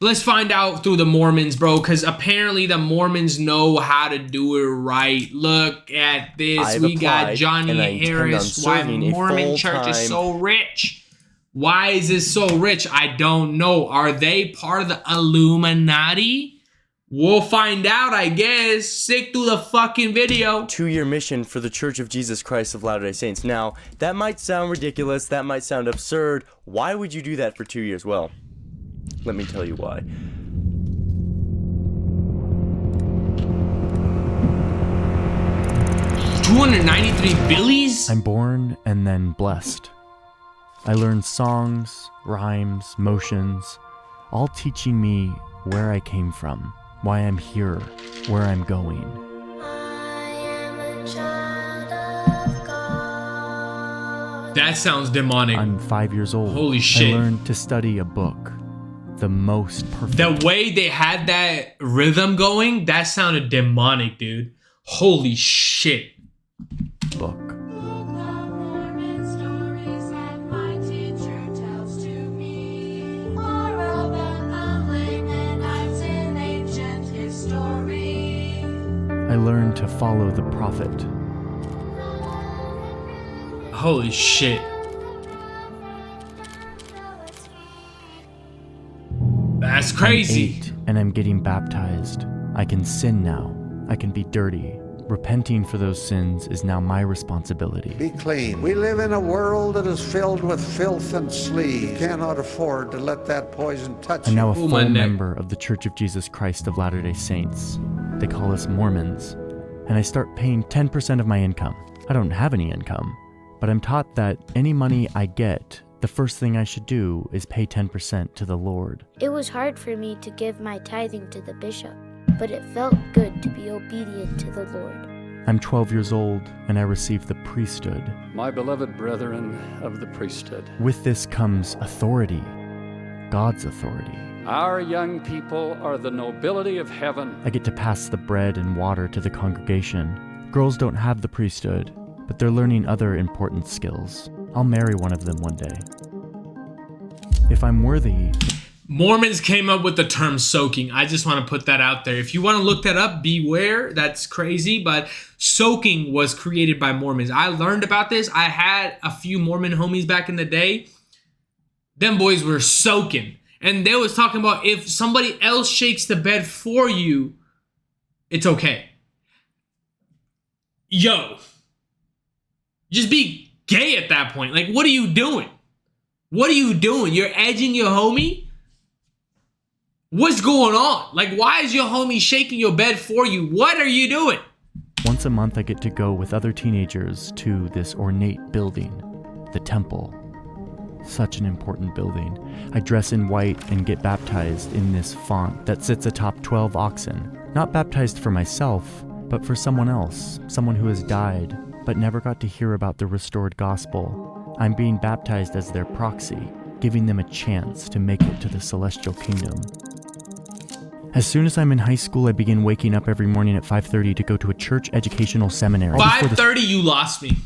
Let's find out through the Mormons, bro, because apparently the Mormons know how to do it right. Look at this. We got Johnny Harris. Why Mormon church is so rich. Why is it so rich? I don't know. Are they part of the Illuminati? We'll find out, I guess. Stick through the fucking video. 2-year mission for the Church of Jesus Christ of Latter-day Saints. Now, that might sound ridiculous. That might sound absurd. Why would you do that for 2 years? Well, let me tell you why. $293 billies? I'm born and then blessed. I learned songs, rhymes, motions, all teaching me where I came from, why I'm here, where I'm going. I am a child of God. That sounds demonic. I'm 5 years old. Holy shit. I learned to study a book. The most perfect. The way they had that rhythm going, that sounded demonic, dude. Holy shit. Book. I learned to follow the prophet. Holy shit. That's crazy. I'm 8 and I'm getting baptized. I can sin now. I can be dirty. Repenting for those sins is now my responsibility. Be clean. We live in a world that is filled with filth and sleaze. You cannot afford to let that poison touch you. I'm now a full member of the Church of Jesus Christ of Latter-day Saints. They call us Mormons. And I start paying 10% of my income. I don't have any income, but I'm taught that any money I get, the first thing I should do is pay 10% to the Lord. It was hard for me to give my tithing to the bishop, but it felt good to be obedient to the Lord. I'm 12 years old and I received the priesthood. My beloved brethren of the priesthood. With this comes authority, God's authority. Our young people are the nobility of heaven. I get to pass the bread and water to the congregation. Girls don't have the priesthood, but they're learning other important skills. I'll marry one of them one day. If I'm worthy... Mormons came up with the term soaking. I just want to put that out there. If you want to look that up, beware. That's crazy. But soaking was created by Mormons. I learned about this. I had a few Mormon homies back in the day. Them boys were soaking. And they was talking about if somebody else shakes the bed for you, it's okay. Yo. Just be gay at that point. Like, what are you doing? What are you doing? You're edging your homie? What's going on? Like, why is your homie shaking your bed for you? What are you doing? Once a month, I get to go with other teenagers to this ornate building, the temple. Such an important building. I dress in white and get baptized in this font that sits atop 12 oxen. Not baptized for myself, but for someone else, someone who has died, but never got to hear about the restored gospel. I'm being baptized as their proxy, giving them a chance to make it to the celestial kingdom. As soon as I'm in high school, I begin waking up every morning at 5:30 to go to a church educational seminary. 5:30, you lost me.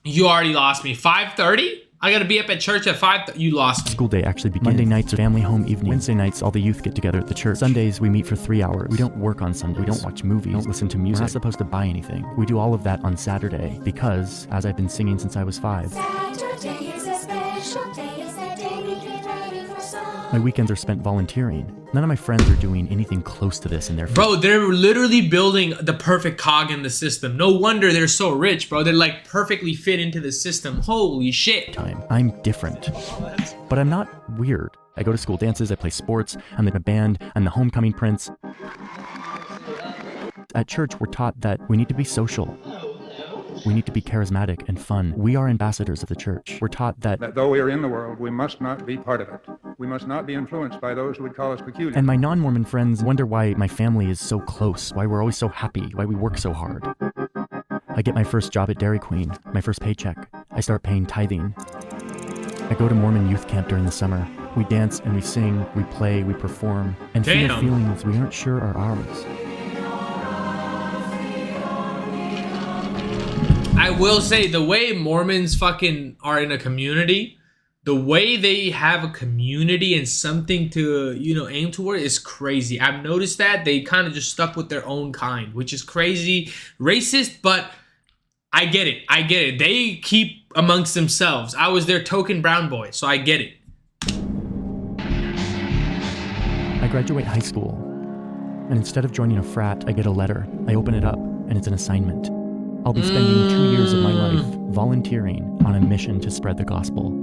You already lost me. 5:30? I gotta be up at church at 5. You lost me. School day actually begins. Monday nights are family home evening. Wednesday nights, all the youth get together at the church. Sundays, we meet for 3 hours. We don't work on Sundays. We don't watch movies. We don't listen to music. We're not supposed to buy anything. We do all of that on Saturday because, as I've been singing since I was 5, Saturday is a special day. It's the day we get ready for song. my weekends are spent volunteering. None of my friends are doing anything close to this in their Bro, they're literally building the perfect cog in the system. No wonder they're so rich, bro. They're like perfectly fit into the system. Holy shit. time. I'm different. But I'm not weird. I go to school dances, I play sports, I'm in a band, I'm the homecoming prince. At church, we're taught that we need to be social. We need to be charismatic and fun. We are ambassadors of the church. We're taught that though we are in the world, we must not be part of it. We must not be influenced by those who would call us peculiar. And my non-Mormon friends wonder why my family is so close, why we're always so happy, why we work so hard. I get my first job at Dairy Queen, my first paycheck. I start paying tithing. I go to Mormon youth camp during the summer. We dance and we sing, we play, we perform, and feel feelings we aren't sure are ours. I will say the way Mormons fucking are in a community, the way they have a community and something to, aim toward is crazy. I've noticed that they kind of just stuck with their own kind, which is crazy, racist, but I get it. They keep amongst themselves. I was their token brown boy, so I get it. I graduate high school, and instead of joining a frat, I get a letter. I open it up, and it's an assignment. I'll be spending 2 years of my life volunteering on a mission to spread the gospel.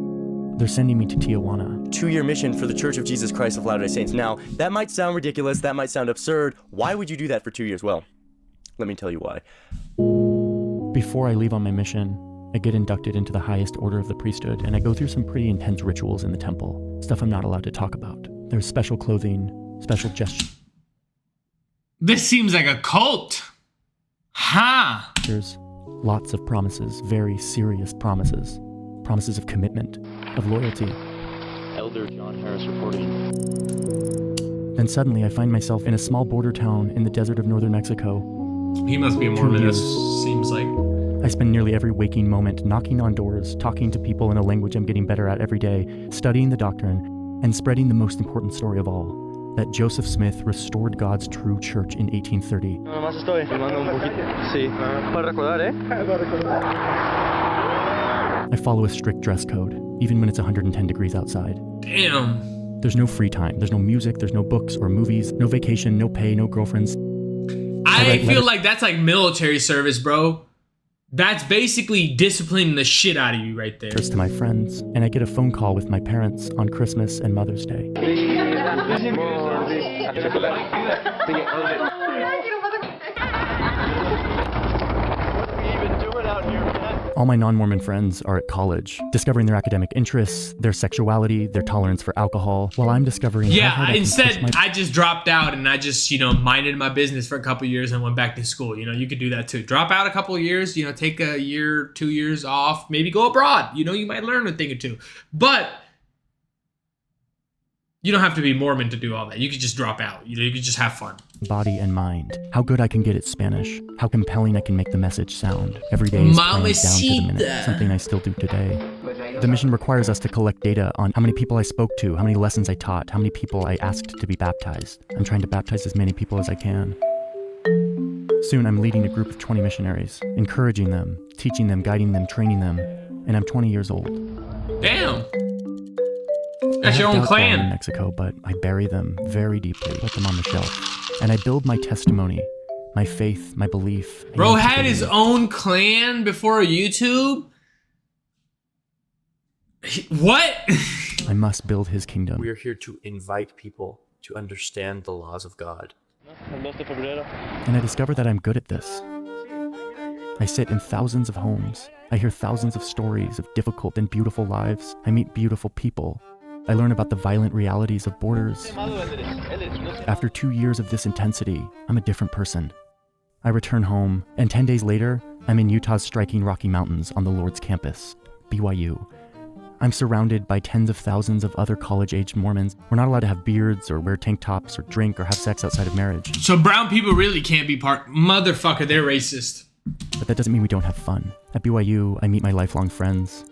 They're sending me to Tijuana. 2-year mission for the Church of Jesus Christ of Latter-day Saints. Now, that might sound ridiculous. That might sound absurd. Why would you do that for 2 years? Well, let me tell you why. Before I leave on my mission, I get inducted into the highest order of the priesthood, and I go through some pretty intense rituals in the temple. Stuff I'm not allowed to talk about. There's special clothing, special gestures. This seems like a cult. Huh? There's lots of promises, very serious promises. Promises of commitment, of loyalty. Elder John Harris reporting. Then suddenly I find myself in a small border town in the desert of northern Mexico. He must be a Mormon, it seems like. I spend nearly every waking moment knocking on doors, talking to people in a language I'm getting better at every day, studying the doctrine, and spreading the most important story of all, that Joseph Smith restored God's true church in 1830. I follow a strict dress code, even when it's 110 degrees outside. Damn. There's no free time. There's no music. There's no books or movies. No vacation. No pay. No girlfriends. I feel like that's like military service, bro. That's basically disciplining the shit out of you right there. To my friends, and I get a phone call with my parents on Christmas and Mother's Day. All my non-Mormon friends are at college, discovering their academic interests, their sexuality, their tolerance for alcohol, while I'm discovering I just dropped out and I just, minded my business for a couple of years and went back to school. You could do that too. Drop out a couple of years, take a year, 2 years off, maybe go abroad. You might learn a thing or two. But you don't have to be Mormon to do all that. You could just drop out. You could just have fun. Body and mind. How good I can get at Spanish. How compelling I can make the message sound. Every day is planned down to the minute. Something I still do today. The mission requires us to collect data on how many people I spoke to, how many lessons I taught, how many people I asked to be baptized. I'm trying to baptize as many people as I can. Soon I'm leading a group of 20 missionaries, encouraging them, teaching them, guiding them, training them, and I'm 20 years old. Damn. That's your own clan. In Mexico, but I bury them very deeply, put them on the shelf, and I build my testimony, my faith, my belief. Bro had his own clan before YouTube? What? I must build his kingdom. We are here to invite people to understand the laws of God. And I discover that I'm good at this. I sit in thousands of homes. I hear thousands of stories of difficult and beautiful lives. I meet beautiful people. I learn about the violent realities of borders. After 2 years of this intensity, I'm a different person. I return home, and 10 days later, I'm in Utah's striking Rocky Mountains on the Lord's campus, BYU. I'm surrounded by tens of thousands of other college-aged Mormons. We're not allowed to have beards or wear tank tops or drink or have sex outside of marriage. So brown people really can't be part... Motherfucker, they're racist. But that doesn't mean we don't have fun. At BYU, I meet my lifelong friends.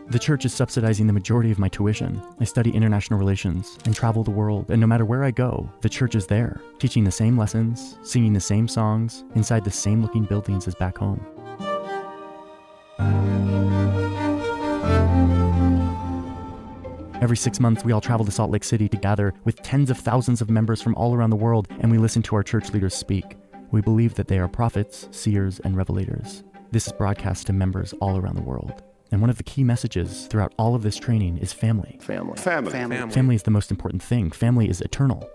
The church is subsidizing the majority of my tuition. I study international relations and travel the world, and no matter where I go, the church is there, teaching the same lessons, singing the same songs, inside the same looking buildings as back home. Every 6 months, we all travel to Salt Lake City to gather with tens of thousands of members from all around the world, and we listen to our church leaders speak. We believe that they are prophets, seers, and revelators. This is broadcast to members all around the world. And one of the key messages throughout all of this training is family. Family is the most important thing. Family is eternal.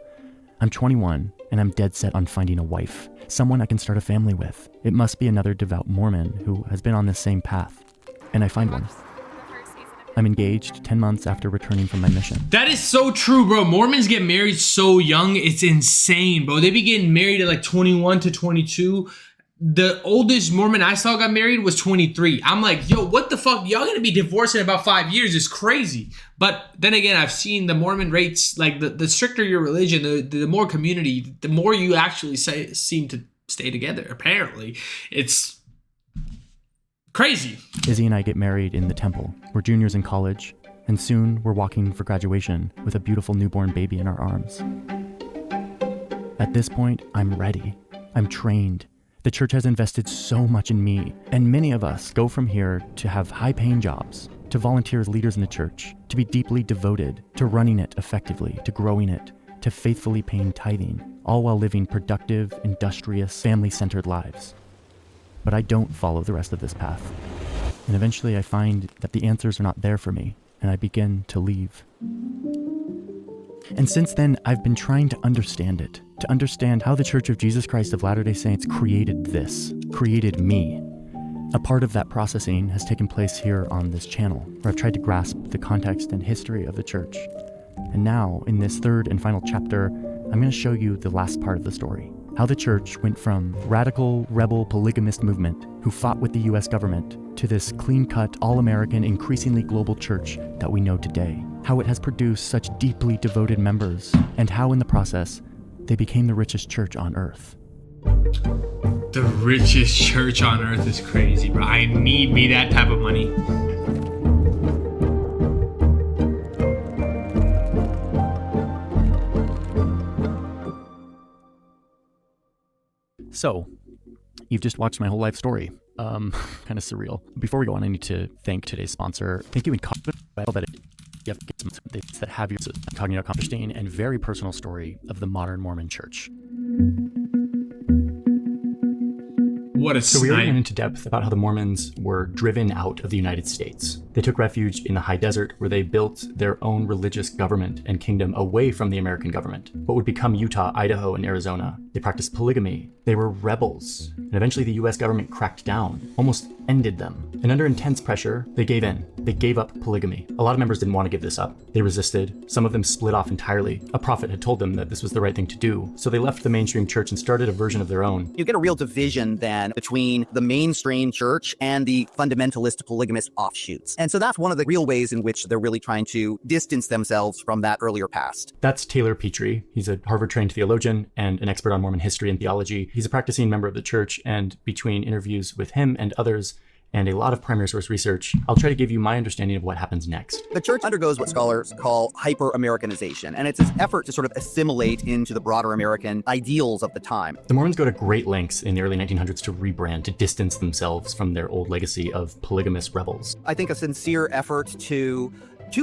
I'm 21, and I'm dead set on finding a wife, someone I can start a family with. It must be another devout Mormon who has been on this same path. And I find one. I'm engaged 10 months after returning from my mission. That is so true, bro. Mormons get married so young. It's insane, bro. They be getting married at like 21 to 22. The oldest Mormon I saw got married was 23. I'm like, yo, what the fuck? Y'all gonna be divorced in about 5 years. It's crazy. But then again, I've seen the Mormon rates, like the stricter your religion, the more community, the more you actually seem to stay together. Apparently, it's crazy. Izzy and I get married in the temple. We're juniors in college. And soon we're walking for graduation with a beautiful newborn baby in our arms. At this point, I'm ready. I'm trained. The church has invested so much in me, and many of us go from here to have high-paying jobs, to volunteer as leaders in the church, to be deeply devoted, to running it effectively, to growing it, to faithfully paying tithing, all while living productive, industrious, family-centered lives. But I don't follow the rest of this path. And eventually I find that the answers are not there for me, and I begin to leave. And since then, I've been trying to understand it, to understand how the Church of Jesus Christ of Latter-day Saints created this, created me. A part of that processing has taken place here on this channel, where I've tried to grasp the context and history of the church. And now, in this third and final chapter, I'm going to show you the last part of the story. How the church went from radical, rebel, polygamist movement who fought with the US government to this clean-cut, all-American, increasingly global church that we know today. How it has produced such deeply devoted members, and how in the process, they became the richest church on earth. The richest church on earth is crazy, bro. I need me that type of money. So, you've just watched my whole life story. Kind of surreal. Before we go on, I need to thank today's sponsor. Thank you, Incognito, that have your Incognito interesting and very personal story of the modern Mormon church. What a So we already went into depth about how the Mormons were driven out of the United States. They took refuge in the high desert, where they built their own religious government and kingdom away from the American government. What would become Utah, Idaho, and Arizona. They practiced polygamy. They were rebels. And eventually the US government cracked down, almost ended them. And under intense pressure, they gave in. They gave up polygamy. A lot of members didn't want to give this up. They resisted. Some of them split off entirely. A prophet had told them that this was the right thing to do. So they left the mainstream church and started a version of their own. You get a real division then between the mainstream church and the fundamentalist polygamist offshoots. And so that's one of the real ways in which they're really trying to distance themselves from that earlier past. That's Taylor Petrie. He's a Harvard-trained theologian and an expert on Mormon history and theology. He's a practicing member of the church, and between interviews with him and others, and a lot of primary source research, I'll try to give you my understanding of what happens next. The church undergoes what scholars call hyper-Americanization, and it's this effort to sort of assimilate into the broader American ideals of the time. The Mormons go to great lengths in the early 1900s to rebrand, to distance themselves from their old legacy of polygamous rebels. I think a sincere effort to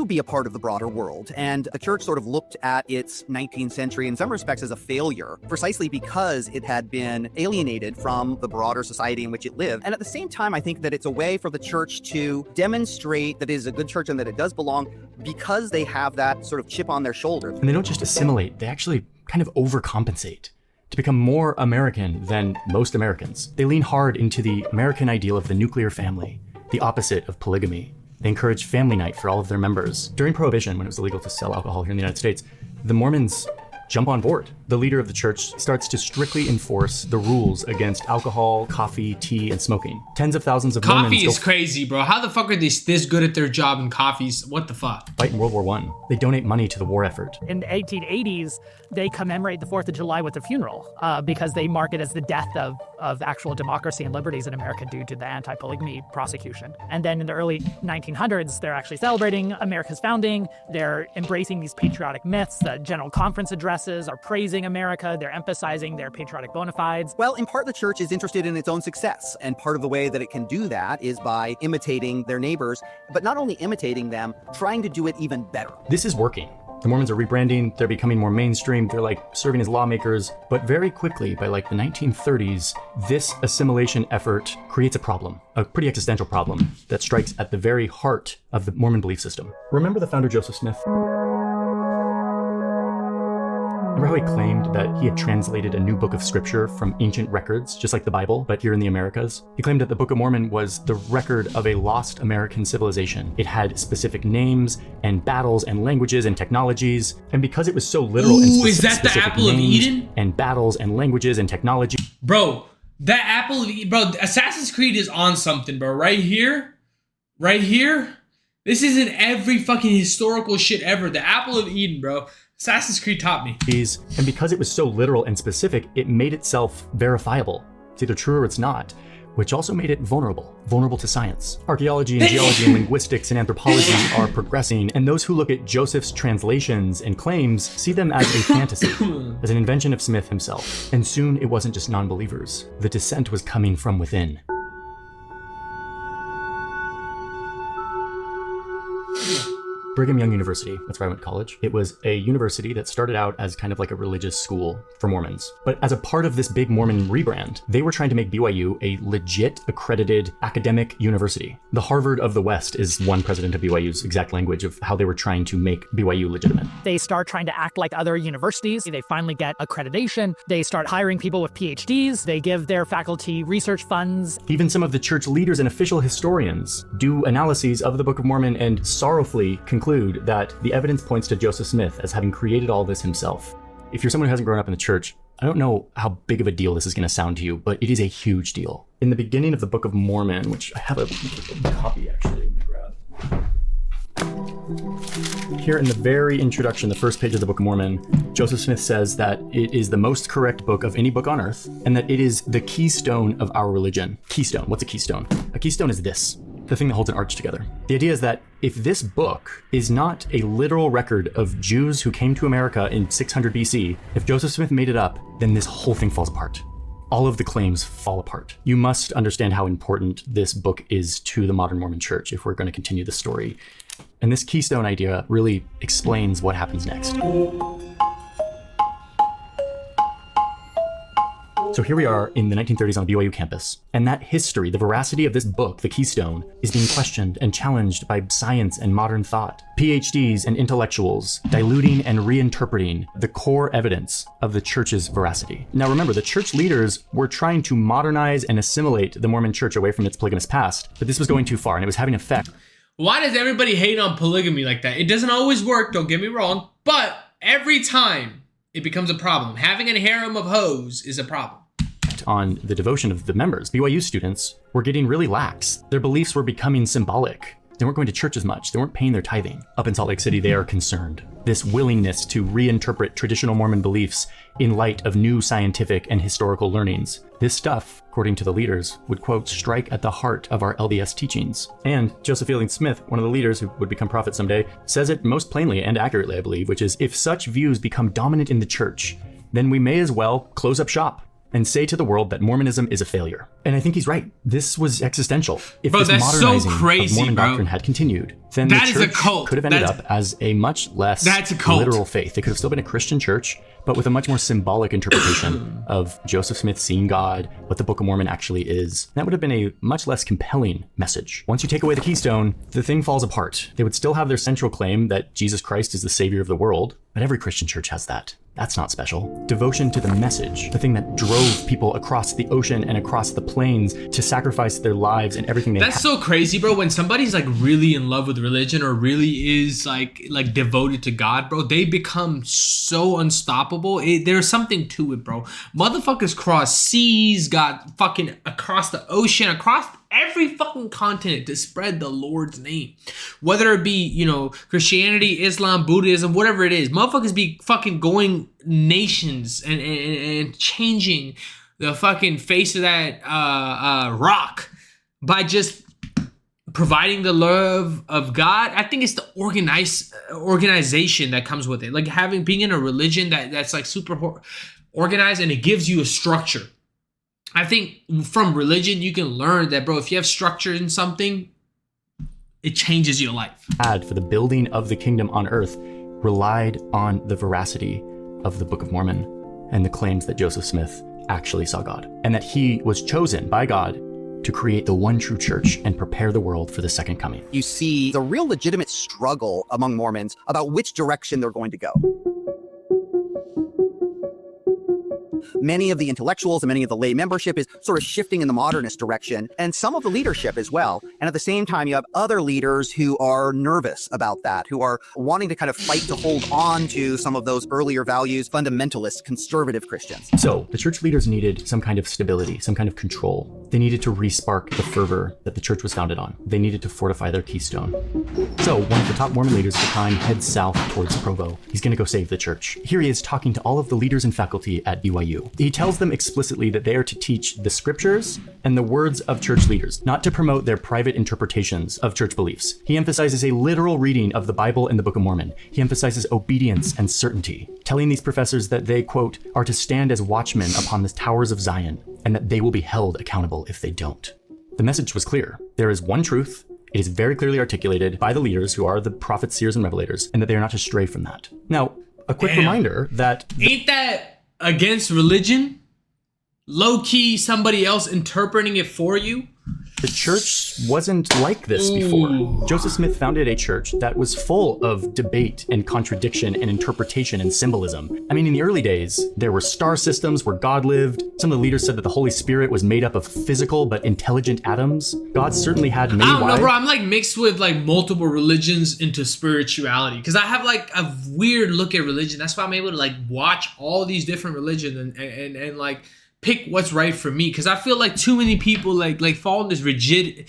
be a part of the broader world. And the church sort of looked at its 19th century in some respects as a failure, precisely because it had been alienated from the broader society in which it lived. And at the same time, I think that it's a way for the church to demonstrate that it is a good church and that it does belong, because they have that sort of chip on their shoulder. And they don't just assimilate, they actually kind of overcompensate to become more American than most Americans. They lean hard into the American ideal of the nuclear family, the opposite of polygamy. They encouraged family night for all of their members. During Prohibition, when it was illegal to sell alcohol here in the United States, the Mormons jump on board. The leader of the church starts to strictly enforce the rules against alcohol, coffee, tea, and smoking. Tens of thousands of Mormons Coffee is crazy, bro. How the fuck are they this good at their job in coffees? What the fuck? Fight in World War I. They donate money to the war effort. In the 1880s, they commemorate the 4th of July with a funeral because they mark it as the death of actual democracy and liberties in America due to the anti-polygamy prosecution. And then in the early 1900s, they're actually celebrating America's founding. They're embracing these patriotic myths. The General Conference addresses are praising America. They're emphasizing their patriotic bona fides. Well, in part, the church is interested in its own success. And part of the way that it can do that is by imitating their neighbors, but not only imitating them, trying to do it even better. This is working. The Mormons are rebranding, they're becoming more mainstream, they're like serving as lawmakers, but very quickly, by like the 1930s, this assimilation effort creates a problem, a pretty existential problem that strikes at the very heart of the Mormon belief system. Remember the founder Joseph Smith? Remember how he claimed that he had translated a new book of scripture from ancient records, just like the Bible, but here in the Americas? He claimed that the Book of Mormon was the record of a lost American civilization. It had specific names and battles and languages and technologies, and because it was so literal and specific, is that the Apple of Eden? And battles and languages and technology. Bro, that Apple of Eden, bro, Assassin's Creed is on something, bro. Right here. This isn't every fucking historical shit ever. The Apple of Eden, bro. Assassin's Creed taught me. And because it was so literal and specific, it made itself verifiable. It's either true or it's not. which also made it vulnerable to science. Archaeology and geology and linguistics and anthropology are progressing, and those who look at Joseph's translations and claims see them as a fantasy, as an invention of Smith himself. And soon it wasn't just non-believers. The dissent was coming from within. Brigham Young University, that's where I went to college. It was a university that started out as kind of like a religious school for Mormons. But as a part of this big Mormon rebrand, they were trying to make BYU a legit accredited academic university. The Harvard of the West is one president of BYU's exact language of how they were trying to make BYU legitimate. They start trying to act like other universities. They finally get accreditation. They start hiring people with PhDs. They give their faculty research funds. Even some of the church leaders and official historians do analyses of the Book of Mormon and sorrowfully conclude that the evidence points to Joseph Smith as having created all this himself. If you're someone who hasn't grown up in the church, I don't know how big of a deal this is going to sound to you, but it is a huge deal. In the beginning of the Book of Mormon, which I have a copy actually, let me grab. Here in the very introduction, the first page of the Book of Mormon, Joseph Smith says that it is the most correct book of any book on earth, and that it is the keystone of our religion. Keystone, what's a keystone? A keystone is this. The thing that holds an arch together. The idea is that if this book is not a literal record of Jews who came to America in 600 BC, if Joseph Smith made it up, then this whole thing falls apart. All of the claims fall apart. You must understand how important this book is to the modern Mormon church if we're going to continue the story. And this keystone idea really explains what happens next. So here we are in the 1930s on the BYU campus, and that history, the veracity of this book, the Keystone, is being questioned and challenged by science and modern thought. PhDs and intellectuals diluting and reinterpreting the core evidence of the church's veracity. Now remember, the church leaders were trying to modernize and assimilate the Mormon church away from its polygamous past, but this was going too far and it was having an effect. Why does everybody hate on polygamy like that? It doesn't always work, don't get me wrong, but every time it becomes a problem. Having a harem of hoes is a problem. On the devotion of the members. BYU students were getting really lax. Their beliefs were becoming symbolic. They weren't going to church as much. They weren't paying their tithing. Up in Salt Lake City, they are concerned. This willingness to reinterpret traditional Mormon beliefs in light of new scientific and historical learnings. This stuff, according to the leaders, would, quote, strike at the heart of our LDS teachings. And Joseph Fielding Smith, one of the leaders who would become prophet someday, says it most plainly and accurately, I believe, which is, if such views become dominant in the church, then we may as well close up shop and say to the world that Mormonism is a failure. And I think he's right. This was existential. If this modernizing of Mormon doctrine had continued, then the church could have ended up as a much less literal faith. They could have still been a Christian church, but with a much more symbolic interpretation of Joseph Smith seeing God, what the Book of Mormon actually is. That would have been a much less compelling message. Once you take away the keystone, the thing falls apart. They would still have their central claim that Jesus Christ is the savior of the world, but every Christian church has that. That's not special. Devotion to the message, the thing that drove people across the ocean and across the plains to sacrifice their lives and everything they had. That's so crazy, bro. When somebody's like really in love with religion or really is like devoted to God, bro, they become so unstoppable. There's something to it, bro. Motherfuckers cross seas, got fucking across the ocean, across every fucking continent to spread the Lord's name. Whether it be, you know, Christianity, Islam, Buddhism, whatever it is, motherfuckers be fucking going nations and changing the fucking face of that rock by just providing the love of God. I think it's the organization that comes with it. Like being in a religion that's like super organized, and it gives you a structure. I think from religion, you can learn that, bro, if you have structure in something, it changes your life. For the building of the kingdom on earth relied on the veracity of the Book of Mormon and the claims that Joseph Smith actually saw God, and that he was chosen by God to create the one true church and prepare the world for the second coming. You see the real legitimate struggle among Mormons about which direction they're going to go. Many of the intellectuals and many of the lay membership is sort of shifting in the modernist direction, and some of the leadership as well. And at the same time, you have other leaders who are nervous about that, who are wanting to kind of fight to hold on to some of those earlier values, fundamentalist, conservative Christians. So the church leaders needed some kind of stability, some kind of control. They needed to re-spark the fervor that the church was founded on. They needed to fortify their keystone. So one of the top Mormon leaders at the time heads south towards Provo. He's going to go save the church. Here he is talking to all of the leaders and faculty at BYU. He tells them explicitly that they are to teach the scriptures and the words of church leaders, not to promote their private interpretations of church beliefs. He emphasizes a literal reading of the Bible and the Book of Mormon. He emphasizes obedience and certainty, telling these professors that they, quote, are to stand as watchmen upon the towers of Zion, and that they will be held accountable if they don't. The message was clear. There is one truth. It is very clearly articulated by the leaders, who are the prophets, seers, and revelators, and that they are not to stray from that. Now, a quick reminder that... Ain't that against religion? Low-key, somebody else interpreting it for you? The church wasn't like this before. Joseph Smith founded a church that was full of debate and contradiction and interpretation and symbolism. I mean, in the early days, there were star systems where God lived. Some of the leaders said that the Holy Spirit was made up of physical but intelligent atoms. God certainly had many I don't know, wives. bro. I'm like mixed with like multiple religions into spirituality, because I have like a weird look at religion. That's why I'm able to like watch all these different religions and like pick what's right for me, because I feel like too many people like fall in this rigidity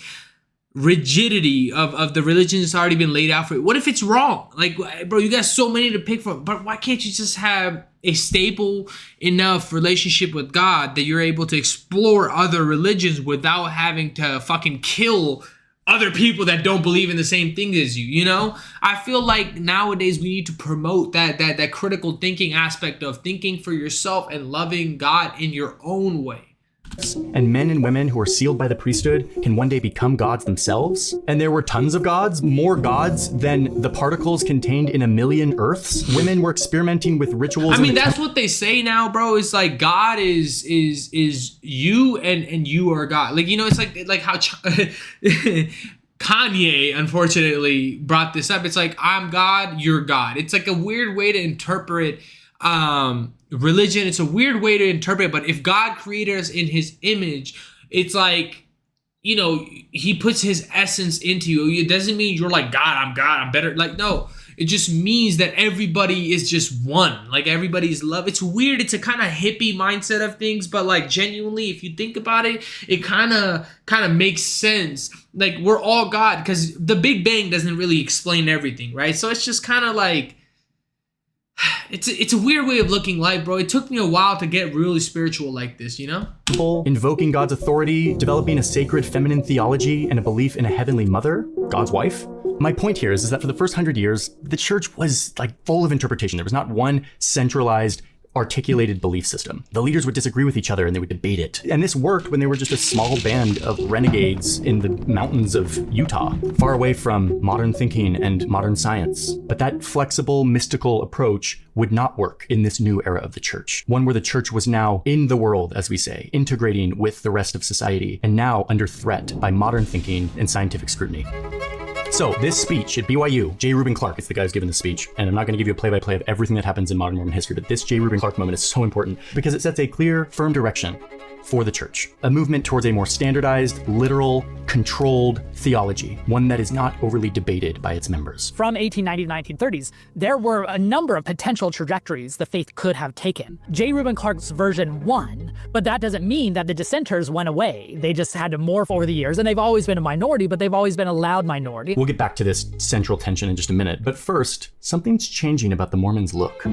of the religion that's already been laid out for you. What if it's wrong? Like, bro, you got so many to pick from, but why can't you just have a stable enough relationship with God that you're able to explore other religions without having to fucking kill other people that don't believe in the same thing as you, you know? I feel like nowadays we need to promote that critical thinking aspect of thinking for yourself and loving God in your own way. And men and women who are sealed by the priesthood can one day become gods themselves. And there were tons of gods, more gods than the particles contained in a million Earths. Women were experimenting with rituals. I mean, that's what they say now, bro. It's like God is you and you are God. Like, you know, it's like how Kanye, unfortunately, brought this up. It's like, I'm God, you're God. It's like a weird way to interpret religion. It's a weird way to interpret it, but if God created us in his image, it's like, you know, he puts his essence into you. It doesn't mean you're like, God, I'm better. Like, no, it just means that everybody is just one. Like, everybody's love. It's weird. It's a kind of hippie mindset of things, but like, genuinely, if you think about it, it kind of makes sense. Like, we're all God, because the Big Bang doesn't really explain everything, right? So it's just kind of like, it's a weird way of looking life, bro. It took me a while to get really spiritual like this, you know? People invoking God's authority, developing a sacred feminine theology, and a belief in a heavenly mother, God's wife. My point here is that for the first 100 years, the church was like full of interpretation. There was not one centralized, articulated belief system. The leaders would disagree with each other and they would debate it. And this worked when they were just a small band of renegades in the mountains of Utah, far away from modern thinking and modern science. But that flexible, mystical approach would not work in this new era of the church. One where the church was now in the world, as we say, integrating with the rest of society, and now under threat by modern thinking and scientific scrutiny. So this speech at BYU, J. Reuben Clark is the guy who's giving the speech, and I'm not going to give you a play-by-play of everything that happens in modern Mormon history, but this J. Reuben Clark moment is so important because it sets a clear, firm direction for the church, a movement towards a more standardized, literal, controlled theology, one that is not overly debated by its members. From 1890 to 1930s, there were a number of potential trajectories the faith could have taken. J. Reuben Clark's version won, but that doesn't mean that the dissenters went away. They just had to morph over the years, and they've always been a minority, but they've always been a loud minority. We'll get back to this central tension in just a minute, but first, something's changing about the Mormons' look.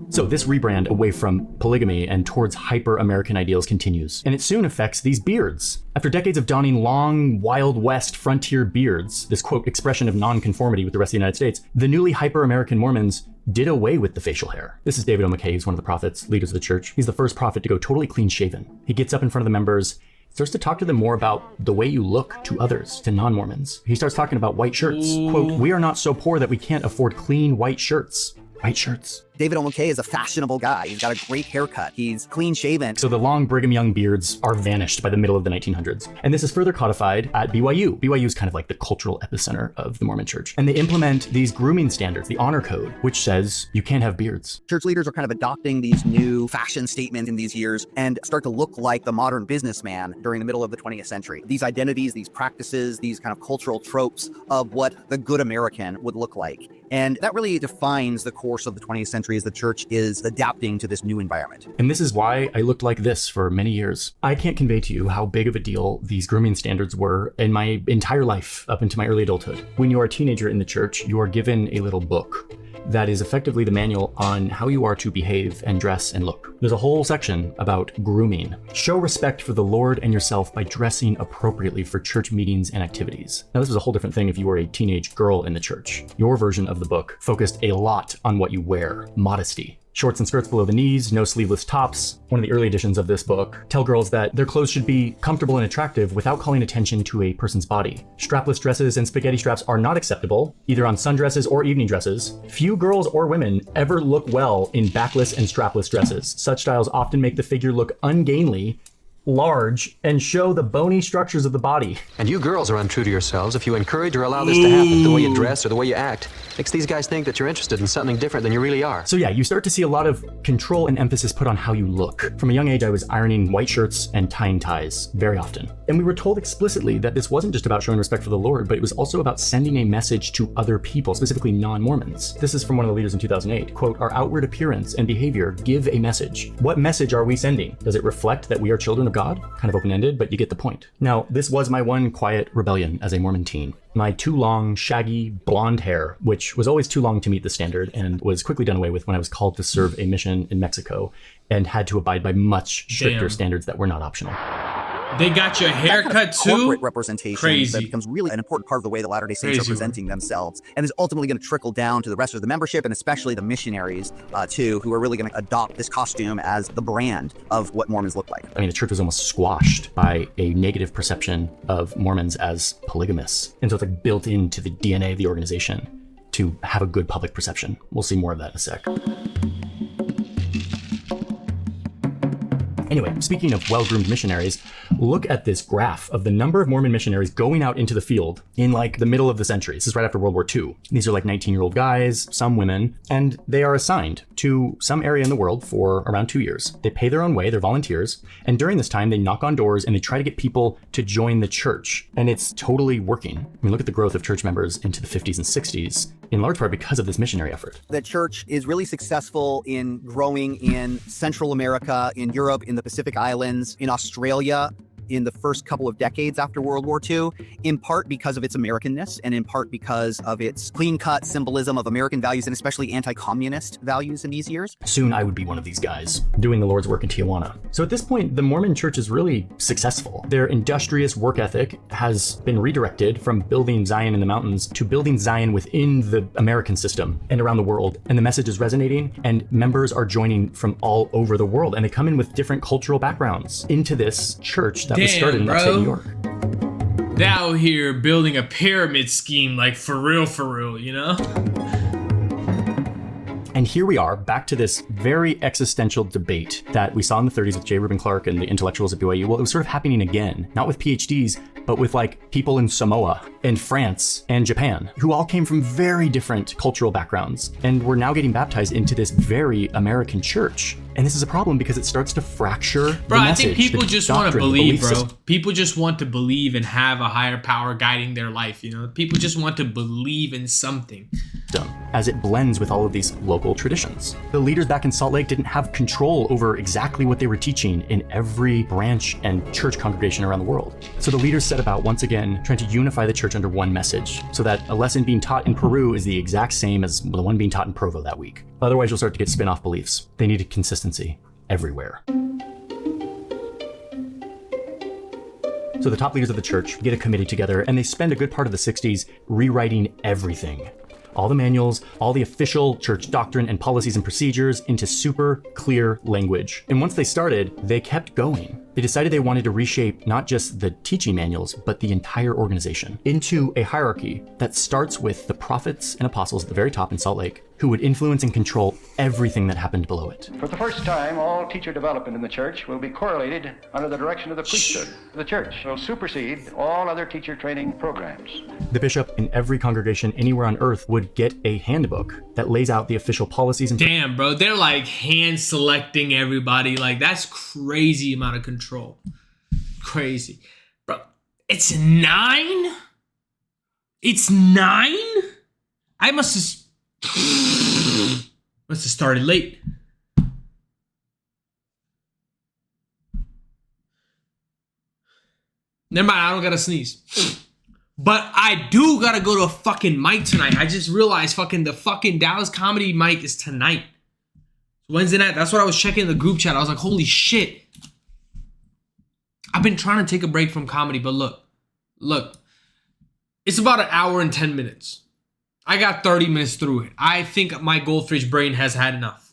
So this rebrand away from polygamy and towards hyper-American ideals continues, and it soon affects these beards. After decades of donning long, Wild West frontier beards, this quote expression of nonconformity with the rest of the United States, the newly hyper-American Mormons did away with the facial hair. This is David O. McKay, who's one of the prophets, leaders of the church. He's the first prophet to go totally clean-shaven. He gets up in front of the members, starts to talk to them more about the way you look to others, to non-Mormons. He starts talking about white shirts. Quote, "We are not so poor that we can't afford clean white shirts." White shirts. David O. McKay is a fashionable guy. He's got a great haircut. He's clean shaven. So the long Brigham Young beards are vanished by the middle of the 1900s. And this is further codified at BYU. BYU is kind of like the cultural epicenter of the Mormon church. And they implement these grooming standards, the honor code, which says you can't have beards. Church leaders are kind of adopting these new fashion statements in these years and start to look like the modern businessman during the middle of the 20th century. These identities, these practices, these kind of cultural tropes of what the good American would look like. And that really defines the course of the 20th century century as the church is adapting to this new environment. And this is why I looked like this for many years. I can't convey to you how big of a deal these grooming standards were in my entire life up into my early adulthood. When you are a teenager in the church, you are given a little book that is effectively the manual on how you are to behave and dress and look. There's a whole section about grooming. Show respect for the Lord and yourself by dressing appropriately for church meetings and activities. Now, this was a whole different thing if you were a teenage girl in the church. Your version of the book focused a lot on what you wear, modesty. Shorts and skirts below the knees, no sleeveless tops. One of the early editions of this book tell girls that their clothes should be comfortable and attractive without calling attention to a person's body. Strapless dresses and spaghetti straps are not acceptable, either on sundresses or evening dresses. Few girls or women ever look well in backless and strapless dresses. Such styles often make the figure look ungainly, large, and show the bony structures of the body. And you girls are untrue to yourselves if you encourage or allow this to happen. The way you dress or the way you act makes these guys think that you're interested in something different than you really are. So yeah, you start to see a lot of control and emphasis put on how you look. From a young age, I was ironing white shirts and tying ties very often. And we were told explicitly that this wasn't just about showing respect for the Lord, but it was also about sending a message to other people, specifically non-Mormons. This is from one of the leaders in 2008. Quote, "Our outward appearance and behavior give a message. What message are we sending? Does it reflect that we are children of God?" Kind of open-ended, but you get the point. Now, this was my one quiet rebellion as a Mormon teen. My too long, shaggy, blonde hair, which was always too long to meet the standard and was quickly done away with when I was called to serve a mission in Mexico and had to abide by much stricter standards that were not optional. They got your haircut too? Corporate representation that becomes really an important part of the way that Latter-day Saints are presenting themselves, and is ultimately going to trickle down to the rest of the membership, and especially the missionaries too, who are really going to adopt this costume as the brand of what Mormons look like. I mean, the church was almost squashed by a negative perception of Mormons as polygamists. And so it's like built into the DNA of the organization to have a good public perception. We'll see more of that in a sec. Anyway, speaking of well-groomed missionaries, look at this graph of the number of Mormon missionaries going out into the field in like the middle of the century. This is right after World War II. These are like 19-year-old guys, some women, and they are assigned to some area in the world for around 2 years. They pay their own way, they're volunteers, and during this time they knock on doors and they try to get people to join the church. And it's totally working. I mean, look at the growth of church members into the 50s and 60s, in large part because of this missionary effort. The church is really successful in growing in Central America, in Europe, in the Pacific Islands, in Australia, in the first couple of decades after World War II, in part because of its Americanness and in part because of its clean-cut symbolism of American values and especially anti-communist values in these years. Soon I would be one of these guys doing the Lord's work in Tijuana. So at this point, the Mormon church is really successful. Their industrious work ethic has been redirected from building Zion in the mountains to building Zion within the American system and around the world. And the message is resonating and members are joining from all over the world. And they come in with different cultural backgrounds into this church that was started in upstate New York. They're out here building a pyramid scheme, like for real, you know? And here we are, back to this very existential debate that we saw in the 30s with J. Reuben Clark and the intellectuals at BYU. Well, it was sort of happening again, not with PhDs, but with like people in Samoa and France and Japan, who all came from very different cultural backgrounds and were now getting baptized into this very American church. And this is a problem because it starts to fracture the message. I think people just want to believe, bro. People just want to believe and have a higher power guiding their life, you know? People just want to believe in something. As it blends with all of these local traditions. The leaders back in Salt Lake didn't have control over exactly what they were teaching in every branch and church congregation around the world. So the leaders set about, once again, trying to unify the church under one message, so that a lesson being taught in Peru is the exact same as the one being taught in Provo that week. Otherwise, you'll start to get spin-off beliefs. They needed consistency everywhere. So the top leaders of the church get a committee together and they spend a good part of the 60s rewriting everything. All the manuals, all the official church doctrine and policies and procedures into super clear language. And once they started, they kept going. They decided they wanted to reshape not just the teaching manuals, but the entire organization into a hierarchy that starts with the prophets and apostles at the very top in Salt Lake, who would influence and control everything that happened below it. For the first time, all teacher development in the church will be correlated under the direction of the priesthood. The church will supersede all other teacher training programs. The bishop in every congregation anywhere on earth would get a handbook that lays out the official policies and... Damn, bro, they're like hand selecting everybody. Like, that's crazy amount of control. Crazy. Bro, it's 9? It's 9? I must have... Must have started late. Never mind, I don't gotta sneeze. But I do gotta go to a fucking mic tonight. I just realized the fucking Dallas comedy mic is tonight. Wednesday night. That's what I was checking in the group chat. I was like, holy shit. I've been trying to take a break from comedy, but look. It's about an hour and 10 minutes. I got 30 minutes through it. I think my goldfish brain has had enough.